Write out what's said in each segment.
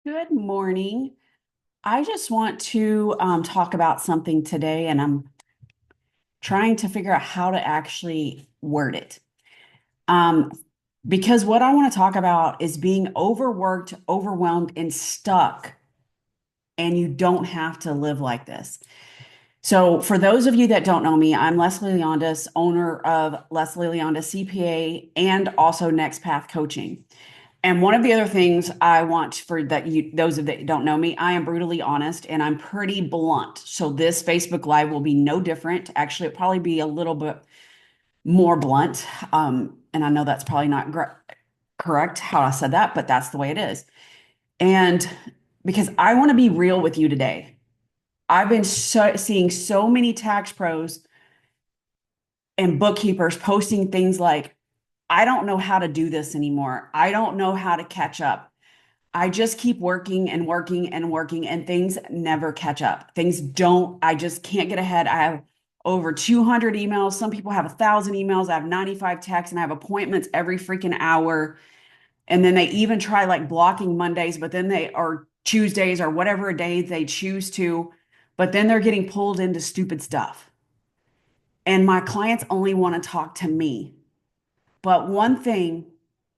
Good morning. I just want to talk about something today, and I'm trying to figure out how to actually word it. Um, because what I want to talk about is being overworked, overwhelmed, and stuck, and you don't have to live like this. So, for those of you that don't know me, I'm Leslie Leondis, owner of Leslie Leondis CPA and also Next Path Coaching. And one of the other things I want for that you those that don't know me, I am brutally honest and I'm pretty blunt. So this Facebook Live will be no different. Actually, it'll probably be a little bit more blunt. And I know that's probably not correct how I said that, but that's the way it is. And because I want to be real with you today, I've been seeing so many tax pros and bookkeepers posting things like, I don't know how to do this anymore. I don't know how to catch up. I just keep working and working and working, and things never catch up. Things don't, I just can't get ahead. I have over 200 emails. Some people have 1,000 emails. I have 95 texts, and I have appointments every freaking hour. And then they even try like blocking Mondays, but then they are Tuesdays or whatever day they choose to, but then they're getting pulled into stupid stuff. And my clients only want to talk to me. But one thing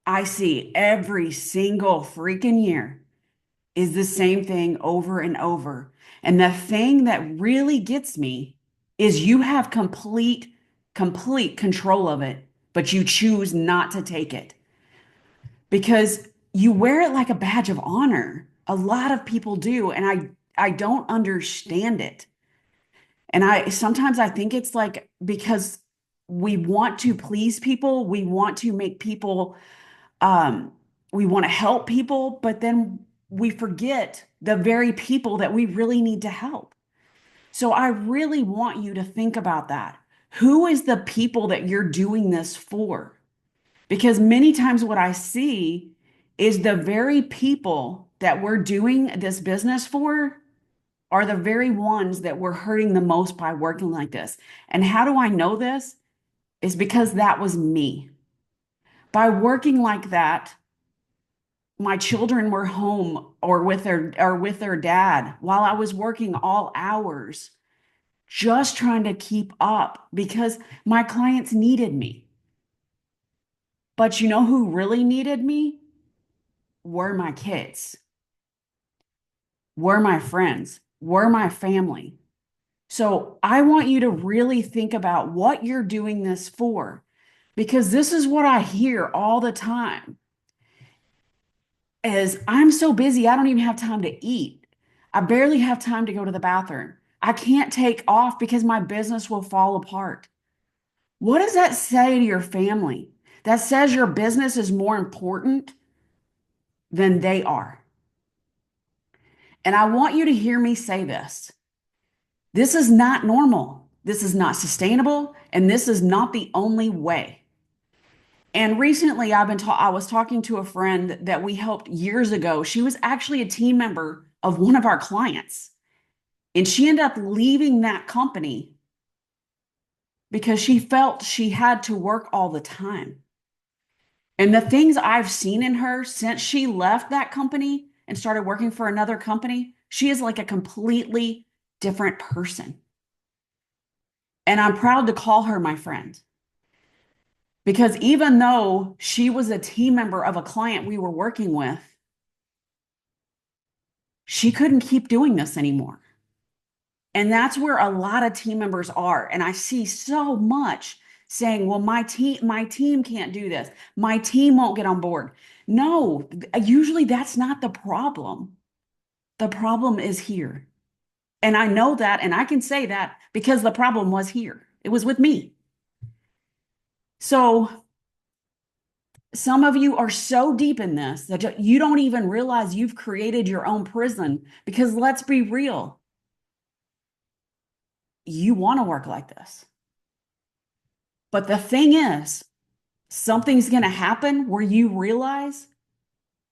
I see every single freaking year is the same thing over and over. And the thing that really gets me is you have complete control of it, but you choose not to take it because you wear it like a badge of honor. A lot of people do, and I don't understand it. And I sometimes I think it's like because we want to please people, we want to make people um, we want to help people, but then we forget the very people that we really need to help. So I really want you to think about that. Who is the people that you're doing this for? Because many times what I see is the very people that we're doing this business for are the very ones that we're hurting the most by working like this. And how do I know this? Is because that was me. By working like that, my children were home or with their dad while I was working all hours, just trying to keep up because my clients needed me. But you know who really needed me? Were my kids, were my friends, were my family. So I want you to really think about what you're doing this for, because this is what I hear all the time. Is I'm so busy, I don't even have time to eat. I barely have time to go to the bathroom. I can't take off because my business will fall apart. What does that say to your family? That says your business is more important than they are. And I want you to hear me say this. This is not normal. This is not sustainable. And this is not the only way. And recently I was talking to a friend that we helped years ago. She was actually a team member of one of our clients. And she ended up leaving that company because she felt she had to work all the time. And the things I've seen in her since she left that company and started working for another company, she is like a completely different person. And I'm proud to call her my friend because even though she was a team member of a client we were working with, she couldn't keep doing this anymore. And that's where a lot of team members are. And I see so much saying, well, my team can't do this. My team won't get on board. No, usually that's not the problem. The problem is here. And I know that, and I can say that because the problem was here. It was with me. So some of you are so deep in this that you don't even realize you've created your own prison because let's be real, you want to work like this. But the thing is, something's going to happen where you realize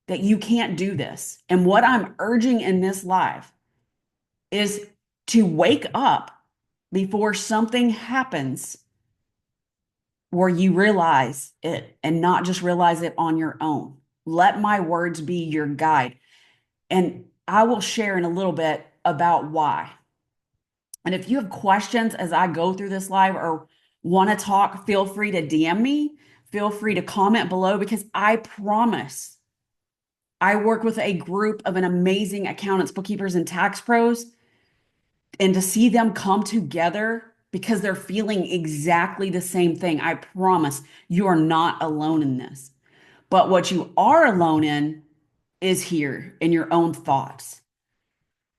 that you can't do this. And what I'm urging in this live is to wake up before something happens where you realize it and not just realize it on your own. Let my words be your guide. And I will share in a little bit about why. And if you have questions as I go through this live or want to talk, feel free to DM me. Feel free to comment below because I promise I work with a group of an amazing accountants, bookkeepers, and tax pros. And to see them come together because they're feeling exactly the same thing, I promise you are not alone in this. But what you are alone in is here in your own thoughts.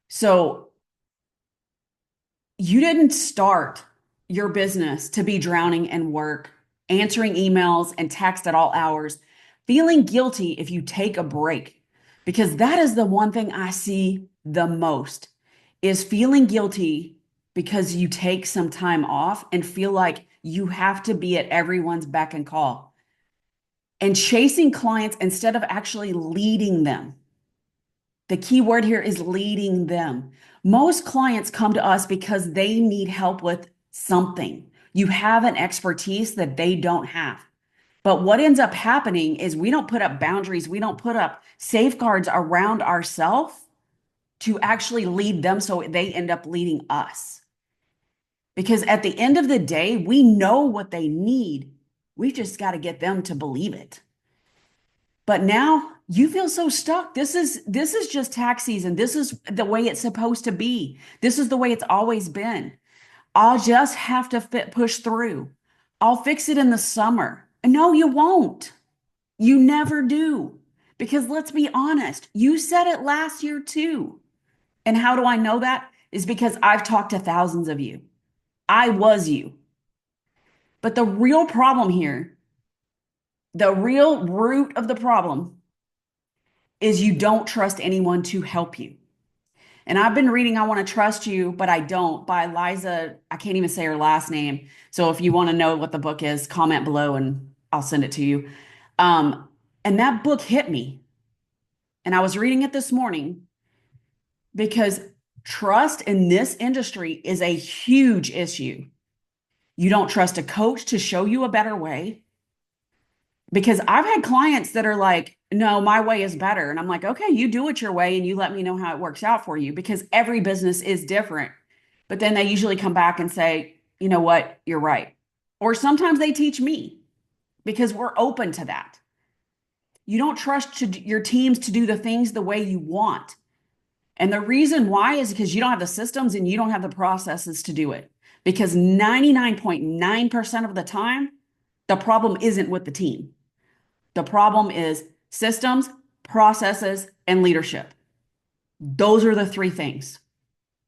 So you didn't start your business to be drowning in work, answering emails and text at all hours, feeling guilty if you take a break. Because that is the one thing I see the most is feeling guilty because you take some time off and feel like you have to be at everyone's beck and call and chasing clients instead of actually leading them. The key word here is leading them. Most clients come to us because they need help with something. You have an expertise that they don't have. But what ends up happening is we don't put up boundaries, we don't put up safeguards around ourselves to actually lead them so they end up leading us. Because at the end of the day, we know what they need. We just got to get them to believe it. But now you feel so stuck. This is just tax season. This is the way it's supposed to be. This is the way it's always been. I'll just have to push through. I'll fix it in the summer. No, you won't. You never do. Because let's be honest, you said it last year too. And how do I know that? Is because I've talked to thousands of you. I was you. But the real problem here, the real root of the problem is you don't trust anyone to help you. And I've been reading I Want to Trust You, but I Don't by Liza. I can't even say her last name. So if you want to know what the book is, comment below and I'll send it to you. Um, and that book hit me. And I was reading it this morning because trust in this industry is a huge issue. You don't trust a coach to show you a better way. Because I've had clients that are like, no, my way is better. And I'm like, okay, you do it your way and you let me know how it works out for you because every business is different. But then they usually come back and say, you know what, you're right. Or sometimes they teach me because we're open to that. You don't trust your teams to do the things the way you want. And the reason why is because you don't have the systems and you don't have the processes to do it. Because 99.9% of the time, the problem isn't with the team. The problem is systems, processes, and leadership. Those are the three things.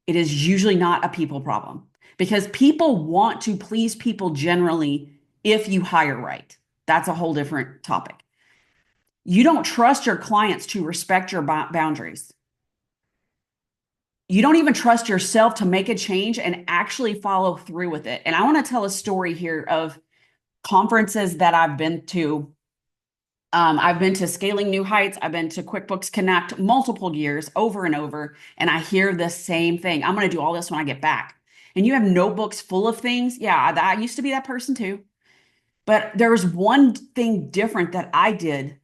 It is usually not a people problem because people want to please people generally if you hire right. That's a whole different topic. You don't trust your clients to respect your boundaries. You don't even trust yourself to make a change and actually follow through with it. And I want to tell a story here of conferences that I've been to. I've been to Scaling New Heights. I've been to QuickBooks Connect multiple years over and over. And I hear the same thing. I'm going to do all this when I get back. And you have notebooks full of things. Yeah, I used to be that person too. But there was one thing different that I did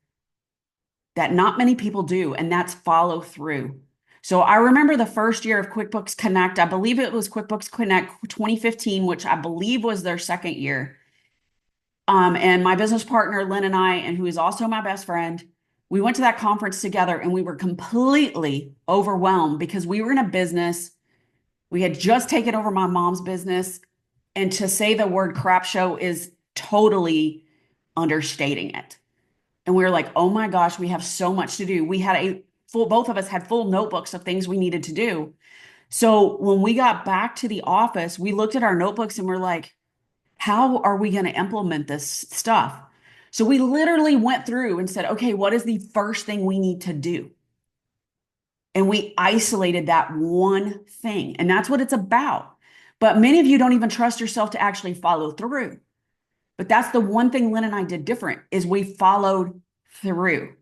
that not many people do, and that's follow through. So I remember the first year of QuickBooks Connect. I believe it was QuickBooks Connect 2015, which I believe was their second year. And my business partner, Lynn, and I, and who is also my best friend, we went to that conference together and we were completely overwhelmed because we were in a business. We had just taken over my mom's business. And to say the word crap show is totally understating it. And we were like, oh my gosh, we have so much to do. We had both of us had full notebooks of things we needed to do. So when we got back to the office, we looked at our notebooks and we're like, how are we going to implement this stuff? So we literally went through and said, okay, what is the first thing we need to do? And we isolated that one thing. And that's what it's about. But many of you don't even trust yourself to actually follow through. But that's the one thing Lynn and I did different is we followed through.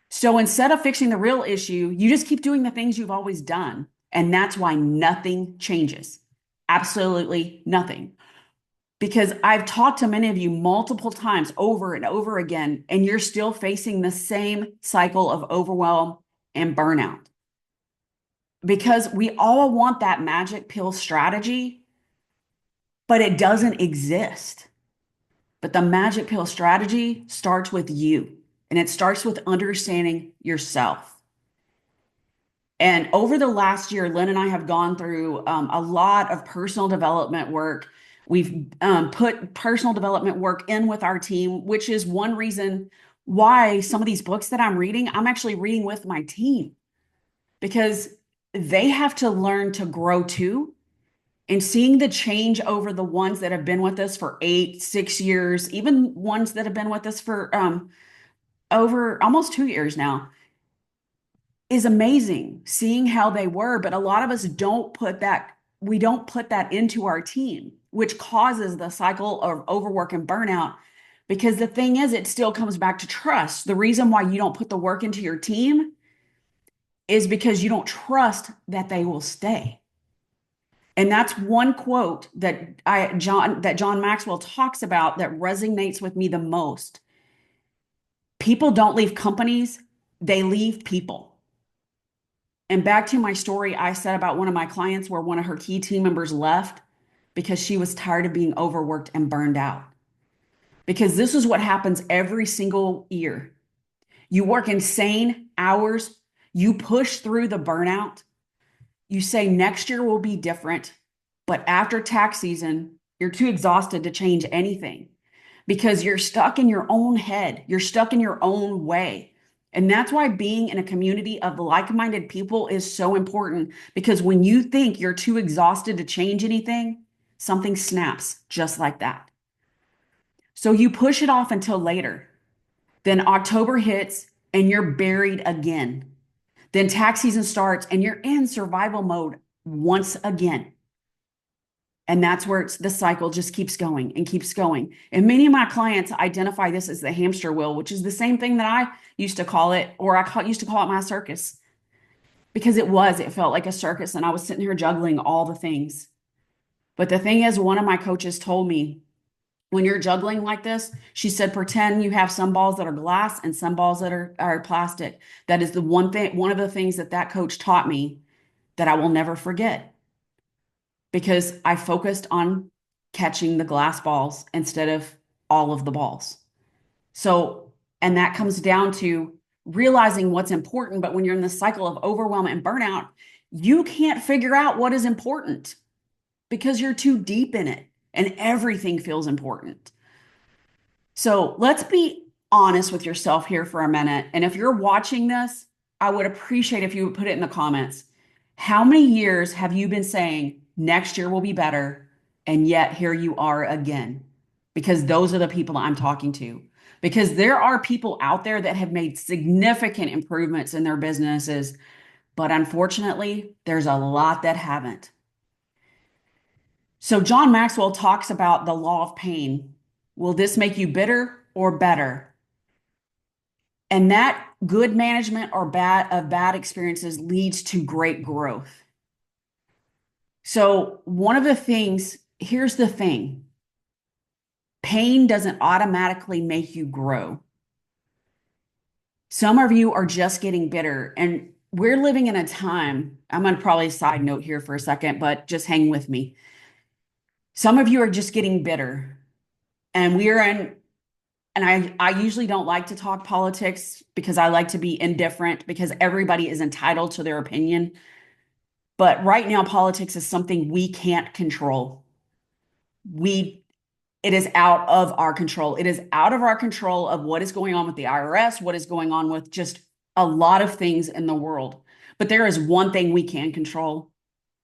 So instead of fixing the real issue, you just keep doing the things you've always done. And that's why nothing changes. Absolutely nothing. Because I've talked to many of you multiple times over and over again, and you're still facing the same cycle of overwhelm and burnout because we all want that magic pill strategy, but it doesn't exist. But the magic pill strategy starts with you, and it starts with understanding yourself. And over the last year, Lynn and I have gone through a lot of personal development work. We've put personal development work in with our team, which is one reason why some of these books that I'm reading, I'm actually reading with my team because they have to learn to grow too. And seeing the change over the ones that have been with us for 8, 6 years, even ones that have been with us for over almost 2 years now, is amazing seeing how they were. But a lot of us we don't put that into our team, which causes the cycle of overwork and burnout. Because the thing is, it still comes back to trust. The reason why you don't put the work into your team is because you don't trust that they will stay. And that's one quote that John Maxwell talks about that resonates with me the most. People don't leave companies, they leave people. And back to my story I said about one of my clients where one of her key team members left because she was tired of being overworked and burned out. Because this is what happens every single year. You work insane hours, you push through the burnout, you say next year will be different, but after tax season, you're too exhausted to change anything because you're stuck in your own head, you're stuck in your own way. And that's why being in a community of like-minded people is so important because when you think you're too exhausted to change anything, something snaps just like that. So you push it off until later. Then October hits and you're buried again. Then tax season starts and you're in survival mode once again. And that's where the cycle just keeps going and keeps going. And many of my clients identify this as the hamster wheel, which is the same thing that I used to call it, or used to call it my circus because it felt like a circus. And I was sitting here juggling all the things. But the thing is, one of my coaches told me, when you're juggling like this, she said, pretend you have some balls that are glass and some balls that are plastic. That is one of the things that coach taught me that I will never forget because I focused on catching the glass balls instead of all of the balls. So, and that comes down to realizing what's important. But when you're in the cycle of overwhelm and burnout, you can't figure out what is important because you're too deep in it and everything feels important. So let's be honest with yourself here for a minute. And if you're watching this, I would appreciate if you would put it in the comments. How many years have you been saying next year will be better? And yet here you are again, because those are the people I'm talking to. Because there are people out there that have made significant improvements in their businesses, but unfortunately, there's a lot that haven't. So John Maxwell talks about the law of pain. Will this make you bitter or better? And that good management or bad experiences leads to great growth. So one of the things, here's the thing. Pain doesn't automatically make you grow. Some of you are just getting bitter, and we're living in a time, I'm going to probably side note here for a second, but just hang with me. Some of you are just getting bitter, and I usually don't like to talk politics because I like to be indifferent because everybody is entitled to their opinion. But right now, politics is something we can't control. It is out of our control. It is out of our control of what is going on with the IRS, what is going on with just a lot of things in the world. But there is one thing we can control,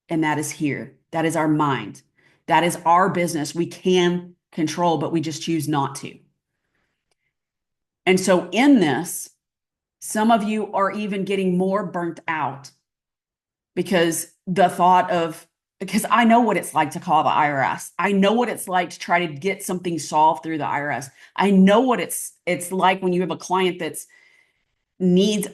and that is here. That is our mind. That is our business. We can control, but we just choose not to. And so in this, some of you are even getting more burnt out because because I know what it's like to call the IRS. I know what it's like to try to get something solved through the IRS. I know what it's like when you have a client that's needs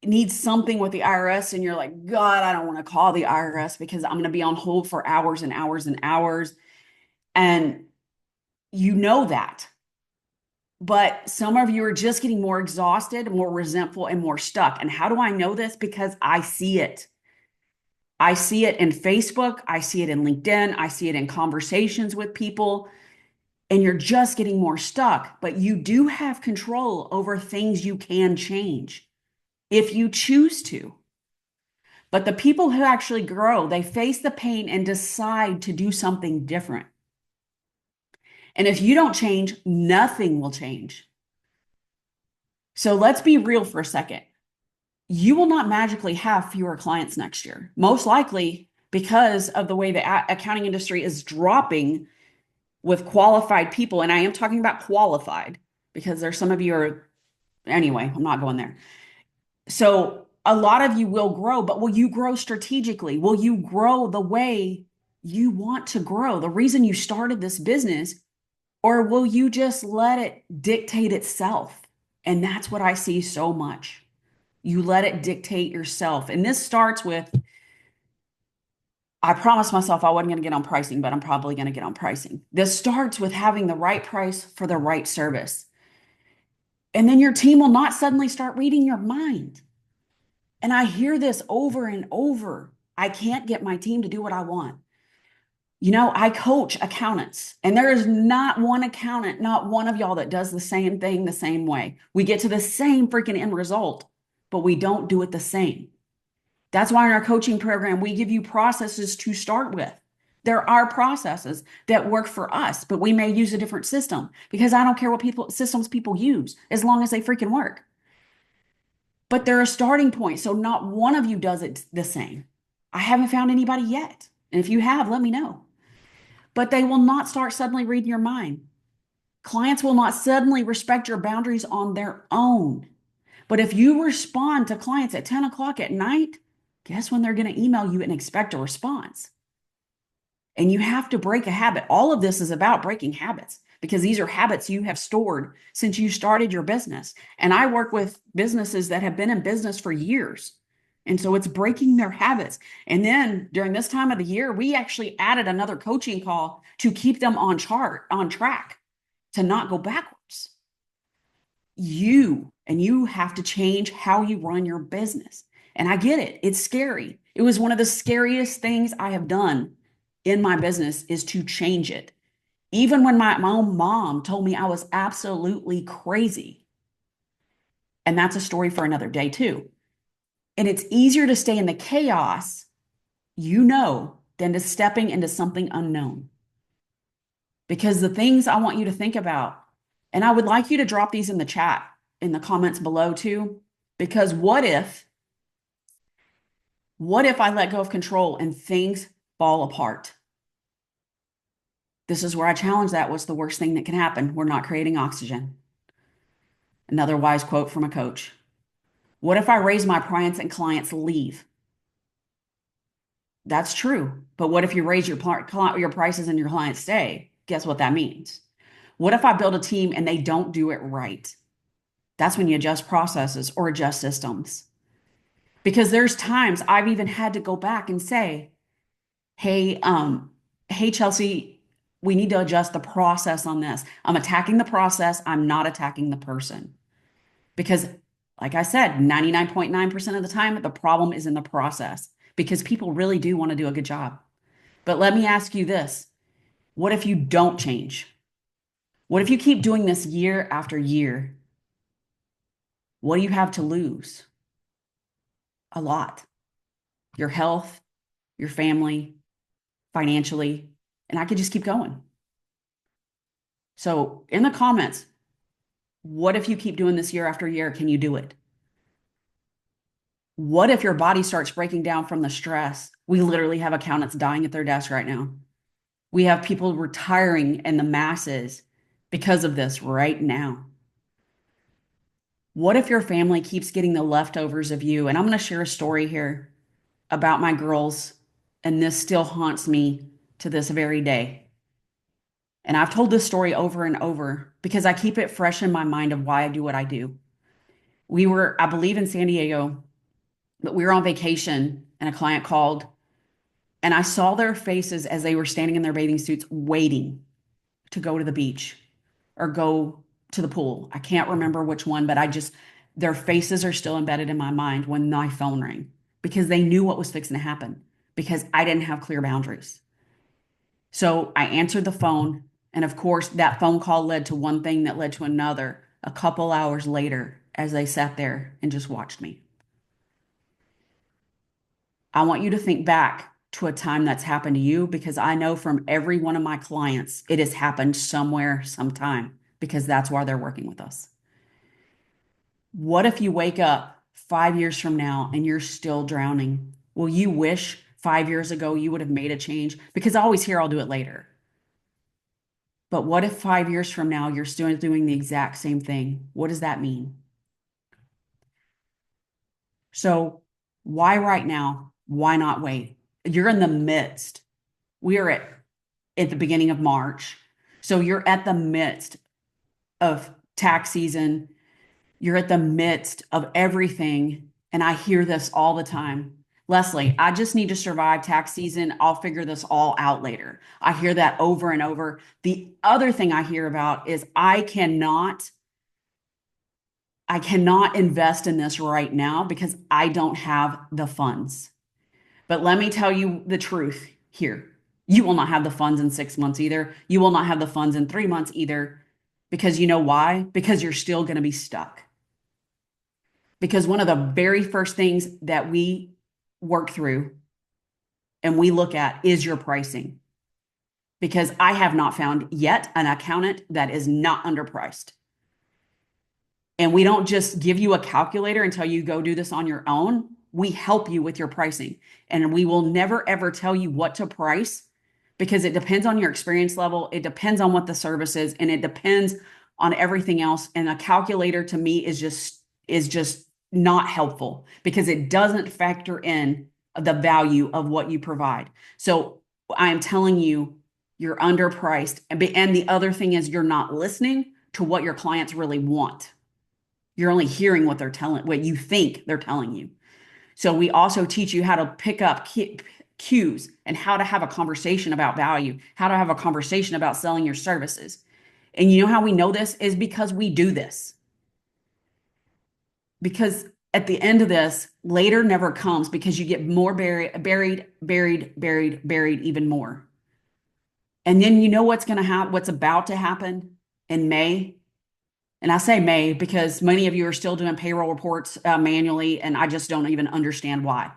needs something with the IRS and you're like, God, I don't want to call the IRS because I'm going to be on hold for hours and hours and hours. And you know that. But some of you are just getting more exhausted, more resentful, and more stuck. And how do I know this? Because I see it. I see it in Facebook. I see it in LinkedIn. I see it in conversations with people. And you're just getting more stuck. But you do have control over things you can change if you choose to. But the people who actually grow, they face the pain and decide to do something different. And if you don't change, nothing will change. So let's be real for a second. You will not magically have fewer clients next year, most likely because of the way the accounting industry is dropping with qualified people. And I am talking about qualified because there's some of you are, anyway, I'm not going there. So a lot of you will grow, but will you grow strategically? Will you grow the way you want to grow? The reason you started this business, or will you just let it dictate itself? And that's what I see so much. You let it dictate yourself. And this starts with, I promised myself I wasn't going to get on pricing, but I'm probably going to get on pricing. This starts with having the right price for the right service. And then your team will not suddenly start reading your mind. And I hear this over and over. I can't get my team to do what I want. You know, I coach accountants, and there is not one accountant, not one of y'all that does the same thing the same way. We get to the same freaking end result, but we don't do it the same. That's why in our coaching program, we give you processes to start with. There are processes that work for us, but we may use a different system because I don't care what systems people use as long as they freaking work. But they're a starting point. So not one of you does it the same. I haven't found anybody yet. And if you have, let me know. But they will not start suddenly reading your mind. Clients will not suddenly respect your boundaries on their own. But if you respond to clients at 10 o'clock at night, guess when they're going to email you and expect a response? And you have to break a habit. All of this is about breaking habits because these are habits you have stored since you started your business. And I work with businesses that have been in business for years. And so it's breaking their habits. And then during this time of the year, we actually added another coaching call to keep them on track, to not go backwards. You have to change how you run your business. And I get it. It's scary. It was one of the scariest things I have done in my business is to change it. Even when my own mom told me I was absolutely crazy. And that's a story for another day too. And it's easier to stay in the chaos, than to stepping into something unknown. Because the things I want you to think about, and I would like you to drop these in the chat, in the comments below too, because what if I let go of control and things fall apart? This is where I challenge that. What's the worst thing that can happen? We're not creating oxygen. Another wise quote from a coach. What if I raise my price and clients leave? That's true. But what if you raise your prices and your clients stay? Guess what that means? What if I build a team and they don't do it right? That's when you adjust processes or adjust systems. Because there's times I've even had to go back and say, hey, hey, Chelsea, we need to adjust the process on this. I'm attacking the process. I'm not attacking the person. Because, like I said, 99.9% of the time, the problem is in the process because people really do want to do a good job. But let me ask you this. What if you don't change? What if you keep doing this year after year? What do you have to lose? A lot. Your health, your family, financially, and I could just keep going. So in the comments, what if you keep doing this year after year? Can you do it? What if your body starts breaking down from the stress? We literally have accountants dying at their desk right now. We have people retiring in the masses because of this right now. What if your family keeps getting the leftovers of you? And I'm going to share a story here about my girls, and this still haunts me to this very day. And I've told this story over and over because I keep it fresh in my mind of why I do what I do. We were, I believe, in San Diego, but we were on vacation and a client called, and I saw their faces as they were standing in their bathing suits waiting to go to the beach or go to the pool. I can't remember which one, but their faces are still embedded in my mind when my phone rang because they knew what was fixing to happen because I didn't have clear boundaries. So I answered the phone. And of course, that phone call led to one thing that led to another a couple hours later as they sat there and just watched me. I want you to think back to a time that's happened to you because I know from every one of my clients, it has happened somewhere, sometime, because that's why they're working with us. What if you wake up 5 years from now and you're still drowning? Will you wish 5 years ago you would have made a change? Because I always hear I'll do it later. But what if 5 years from now you're still doing the exact same thing? What does that mean? So, why right now? Why not wait? You're in the midst. We are at the beginning of March. So you're at the midst of tax season. You're at the midst of everything. And I hear this all the time. Leslie, I just need to survive tax season. I'll figure this all out later. I hear that over and over. The other thing I hear about is I cannot invest in this right now because I don't have the funds. But let me tell you the truth here. You will not have the funds in 6 months either. You will not have the funds in 3 months either. Because you know why? Because you're still going to be stuck. Because one of the very first things that we work through and we look at is your pricing. Because I have not found yet an accountant that is not underpriced. And we don't just give you a calculator and tell you go do this on your own. We help you with your pricing. And we will never, ever tell you what to price because it depends on your experience level. It depends on what the service is, and it depends on everything else. And a calculator to me is just not helpful because it doesn't factor in the value of what you provide. So I am telling you, you're underpriced. And the other thing is you're not listening to what your clients really want. You're only hearing what you think they're telling you. So we also teach you how to pick up cues and how to have a conversation about value, how to have a conversation about selling your services. And you know how we know this is because we do this. Because at the end of this, later never comes because you get more buried even more. And then you know what's about to happen in May. And I say May because many of you are still doing payroll reports manually, and I just don't even understand why,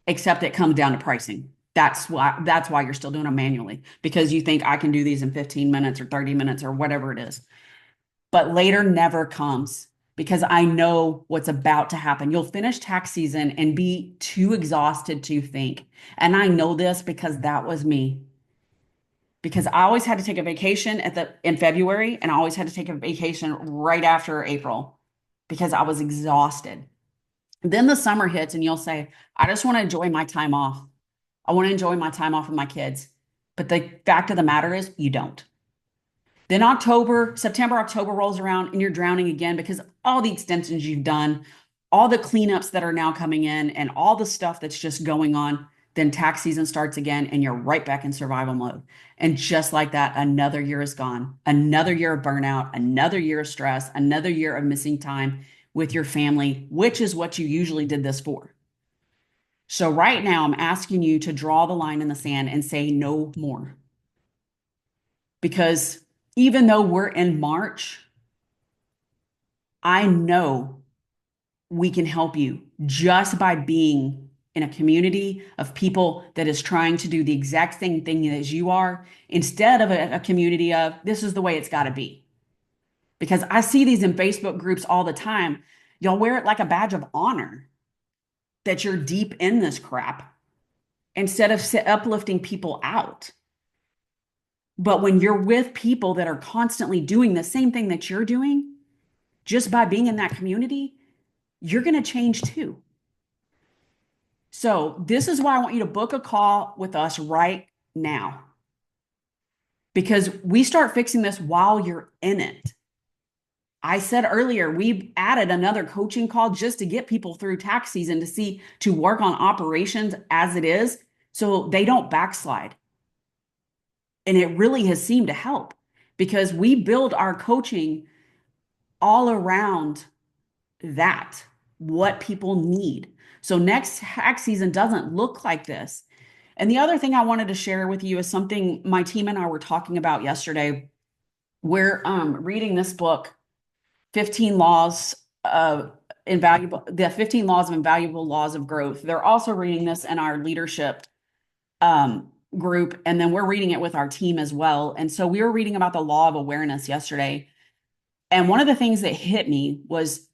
except it comes down to pricing. That's why you're still doing them manually because you think I can do these in 15 minutes or 30 minutes or whatever it is. But later never comes because I know what's about to happen. You'll finish tax season and be too exhausted to think. And I know this because that was me because I always had to take a vacation in February and I always had to take a vacation right after April because I was exhausted. Then the summer hits and you'll say, I just want to enjoy my time off. I want to enjoy my time off with my kids. But the fact of the matter is you don't. Then September, October rolls around and you're drowning again because all the extensions you've done, all the cleanups that are now coming in and all the stuff that's just going on. Then tax season starts again and you're right back in survival mode. And just like that, another year is gone. Another year of burnout, another year of stress, another year of missing time with your family, which is what you usually did this for. So right now, I'm asking you to draw the line in the sand and say no more. Because even though we're in March, I know we can help you just by being in a community of people that is trying to do the exact same thing as you are, instead of a community of this is the way it's got to be. Because I see these in Facebook groups all the time. Y'all wear it like a badge of honor that you're deep in this crap instead of uplifting people out. But when you're with people that are constantly doing the same thing that you're doing, just by being in that community, you're going to change too. So this is why I want you to book a call with us right now. Because we start fixing this while you're in it. I said earlier, we added another coaching call just to get people through tax season to work on operations as it is so they don't backslide. And it really has seemed to help because we build our coaching all around that, what people need. So next tax season doesn't look like this. And the other thing I wanted to share with you is something my team and I were talking about yesterday. We're reading this book, 15 Laws of the 15 Laws of Invaluable Laws of Growth. They're also reading this in our leadership group, and then we're reading it with our team as well. And so we were reading about the law of awareness yesterday. And one of the things that hit me was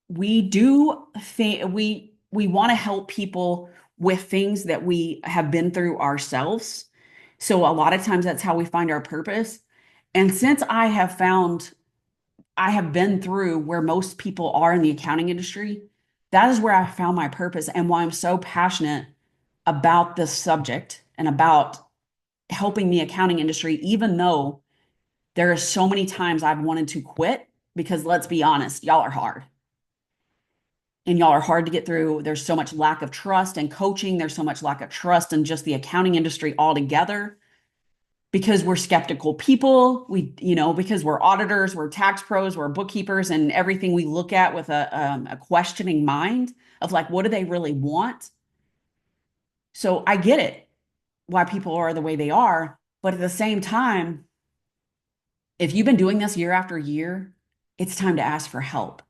we do think we want to help people with things that we have been through ourselves. So a lot of times that's how we find our purpose. And since I have been through where most people are in the accounting industry, that is where I found my purpose and why I'm so passionate about this subject and about helping the accounting industry, even though there are so many times I've wanted to quit because let's be honest, y'all are hard. And y'all are hard to get through. There's so much lack of trust and coaching. There's so much lack of trust in just the accounting industry altogether because we're skeptical people. Because we're auditors, we're tax pros, we're bookkeepers, and everything we look at with a questioning mind of like, what do they really want? So I get it why people are the way they are. But at the same time, if you've been doing this year after year, it's time to ask for help.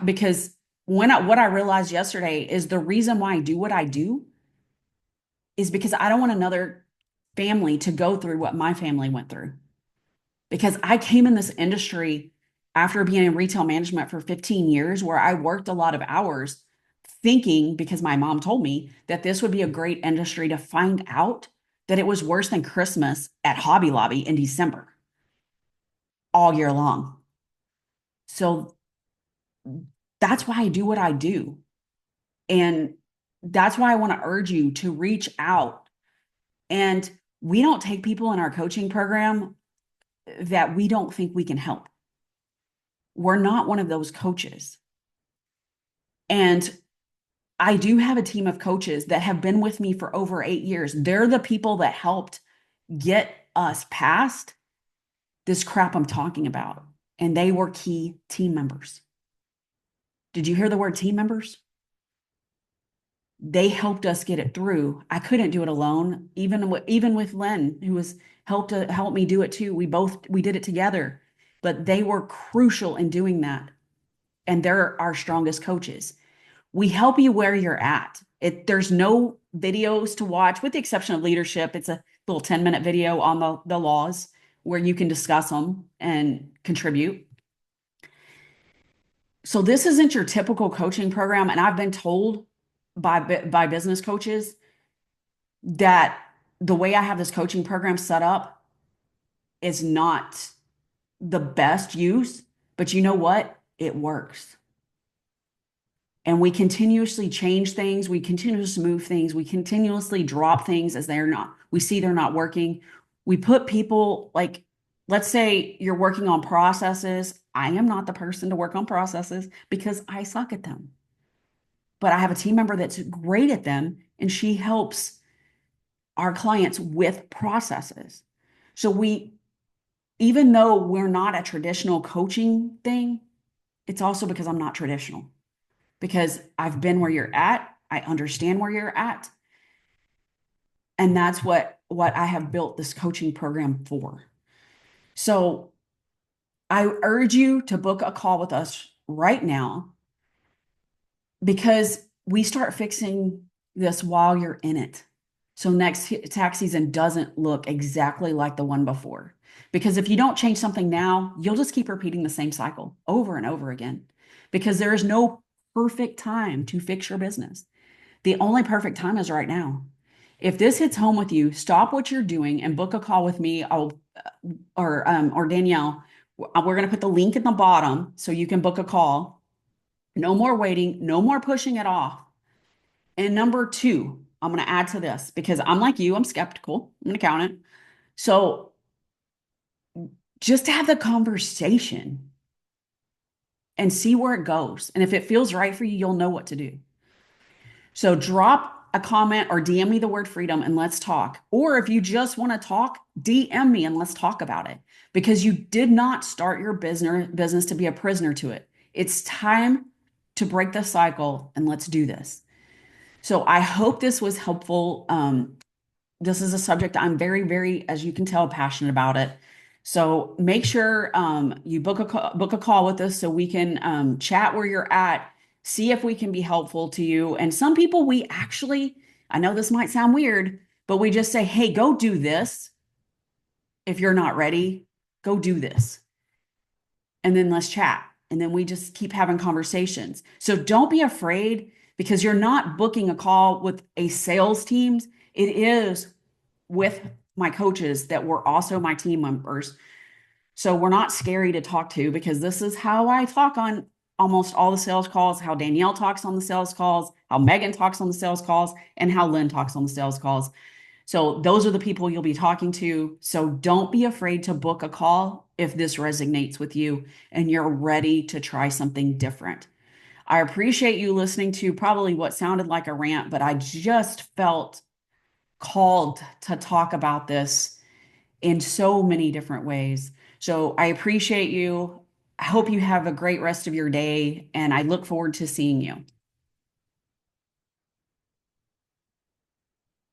Because what I realized yesterday is the reason why I do what I do is because I don't want another family to go through what my family went through. Because I came in this industry after being in retail management for 15 years, where I worked a lot of hours thinking, because my mom told me that this would be a great industry, to find out that it was worse than Christmas at Hobby Lobby in December all year long. So that's why I do what I do. And that's why I want to urge you to reach out. And we don't take people in our coaching program that we don't think we can help. We're not one of those coaches. And I do have a team of coaches that have been with me for over 8 years. They're the people that helped get us past this crap I'm talking about. And they were key team members. Did you hear the word team members? They helped us get it through. I couldn't do it alone. Even with Len, who was helped to help me do it too. We did it together, but they were crucial in doing that. And they're our strongest coaches. We help you where you're at. There's no videos to watch, with the exception of leadership. It's a little 10-minute video on the laws where you can discuss them and contribute. So this isn't your typical coaching program. And I've been told by business coaches that the way I have this coaching program set up is not the best use, but you know what? It works. And we continuously change things, we continuously move things, we continuously drop things as we see they're not working. We put people like, let's say you're working on processes. I am not the person to work on processes because I suck at them. But I have a team member that's great at them, and she helps our clients with processes. So even though we're not a traditional coaching thing, it's also because I'm not traditional, because I've been where you're at. I understand where you're at. And that's what I have built this coaching program for. So I urge you to book a call with us right now, because we start fixing this while you're in it. So next tax season doesn't look exactly like the one before. Because if you don't change something now, you'll just keep repeating the same cycle over and over again, because there is no perfect time to fix your business. The only perfect time is right now. If this hits home with you, stop what you're doing and book a call with me. Or Danielle. We're going to put the link at the bottom so you can book a call. No more waiting, no more pushing it off. And number two, I'm going to add to this, because I'm like you, I'm skeptical. I'm an accountant. So just have the conversation and see where it goes. And if it feels right for you, you'll know what to do. So drop a comment or DM me the word freedom and let's talk. Or if you just want to talk, DM me and let's talk about it because you did not start your business to be a prisoner to it. It's time to break the cycle and let's do this. So I hope this was helpful. This is a subject I'm very, very, as you can tell, passionate about it. So make sure you book a call with us so we can chat where you're at, see if we can be helpful to you. And some people we actually, I know this might sound weird, but we just say, hey, go do this. If you're not ready, go do this. And then let's chat. And then we just keep having conversations. So don't be afraid because you're not booking a call with a sales team. It is with my coaches that were also my team members. So we're not scary to talk to because this is how I talk on almost all the sales calls, how Danielle talks on the sales calls, how Megan talks on the sales calls, and how Lynn talks on the sales calls. So those are the people you'll be talking to. So don't be afraid to book a call if this resonates with you and you're ready to try something different. I appreciate you listening to probably what sounded like a rant, but I just felt called to talk about this in so many different ways. So I appreciate you. I hope you have a great rest of your day, and I look forward to seeing you.